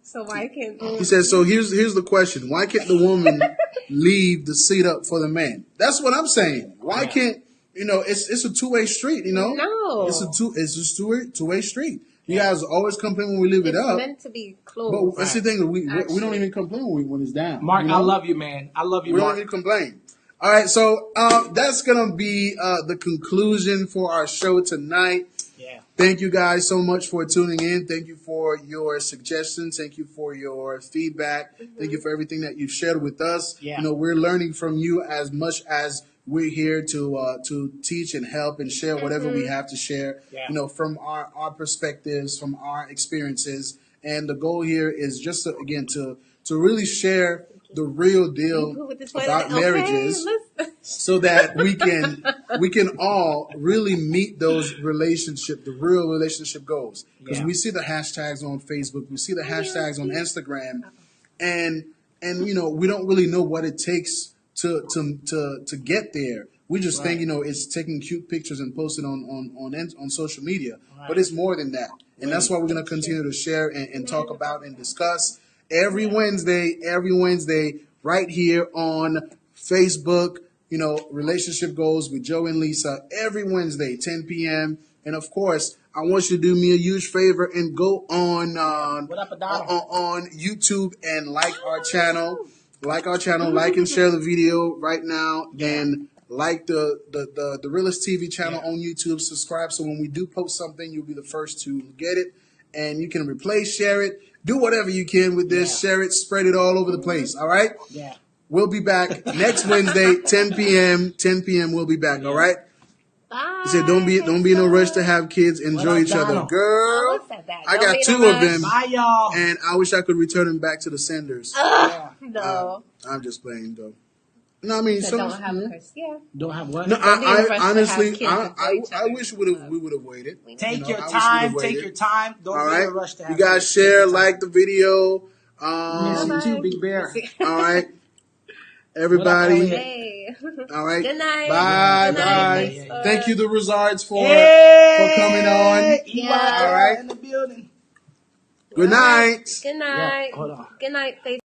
S3: So why can't
S2: He says, so here's the question. Why can't the woman leave the seat up for the man? That's what I'm saying. Why can't, it's a two-way street,
S3: No.
S2: It's just two-way street. You guys always complain when we leave it
S3: it's
S2: up.
S3: meant to be closed.
S2: But that's the thing, we don't
S3: Actually.
S2: even complain when it's down.
S1: Mark,
S2: you know?
S1: I love you, man. I love you,
S2: We don't
S1: Mark.
S2: even complain. All right, so that's going to be the conclusion for our show tonight.
S1: Yeah.
S2: Thank you guys so much for tuning in. Thank you for your suggestions. Thank you for your feedback. Thank you for everything that you've shared with us.
S1: Yeah.
S2: We're learning from you as much as we're here to teach and help and share whatever we have to share.
S1: Yeah.
S2: From our perspectives, from our experiences. And the goal here is just to really share the real deal about marriages, so that we can all really meet those the real relationship goals. Because we see the hashtags on Facebook, we see the hashtags on Instagram, and we don't really know what it takes to get there. We just think it's taking cute pictures and posting on social media, but it's more than that. And that's why we're going to continue to share and talk about and discuss every Wednesday, right here on Facebook. Relationship Goals with Joe and Lisa every Wednesday, 10 p.m. And of course, I want you to do me a huge favor and go on YouTube and like our channel, like and share the video right now, and like the Derilus TV channel on YouTube. Subscribe so when we do post something, you'll be the first to get it, and you can replay, share it, do whatever you can with this, share it, spread it all over the place. All right.
S1: Yeah.
S2: We'll be back next Wednesday, 10 p.m. 10 p.m. We'll be back. All right.
S3: Bye.
S2: He said, "Don't be in a rush to have kids. Enjoy each other,
S1: Donald?
S2: girl."
S3: Who said that?
S2: I
S3: Don't
S2: got
S3: be in
S2: 2
S3: a
S2: of them,
S1: Bye, y'all.
S2: and I wish I could return them back to the senders.
S3: No.
S2: I'm just playing though. No, I mean,
S3: So don't have curse. Yeah.
S1: Don't have what?
S2: No,
S3: Don't be in a
S2: I
S3: rush to have
S2: honestly,
S3: kids and enjoy each
S2: I
S3: other.
S2: wish we would have waited.
S1: Take
S2: I
S1: your
S2: wish we
S1: time.
S2: would've
S1: Take
S2: waited.
S1: your time. Don't
S2: All
S1: be in
S2: right,
S1: a rush to have
S2: you guys
S1: kids.
S2: share,
S1: Take your
S2: like the video.
S1: time. Miss you too, Big Bear.
S2: All right, everybody.
S3: Hey.
S2: All right.
S3: Good night.
S2: Bye.
S3: Good night.
S2: Bye.
S3: Thanks for-
S2: Thank you, the Rouzards, for
S1: Hey,
S2: coming on.
S3: Yeah.
S2: All right.
S1: In the building.
S2: Good night.
S3: Good night.
S1: Yeah, hold on.
S3: Good night, Facebook.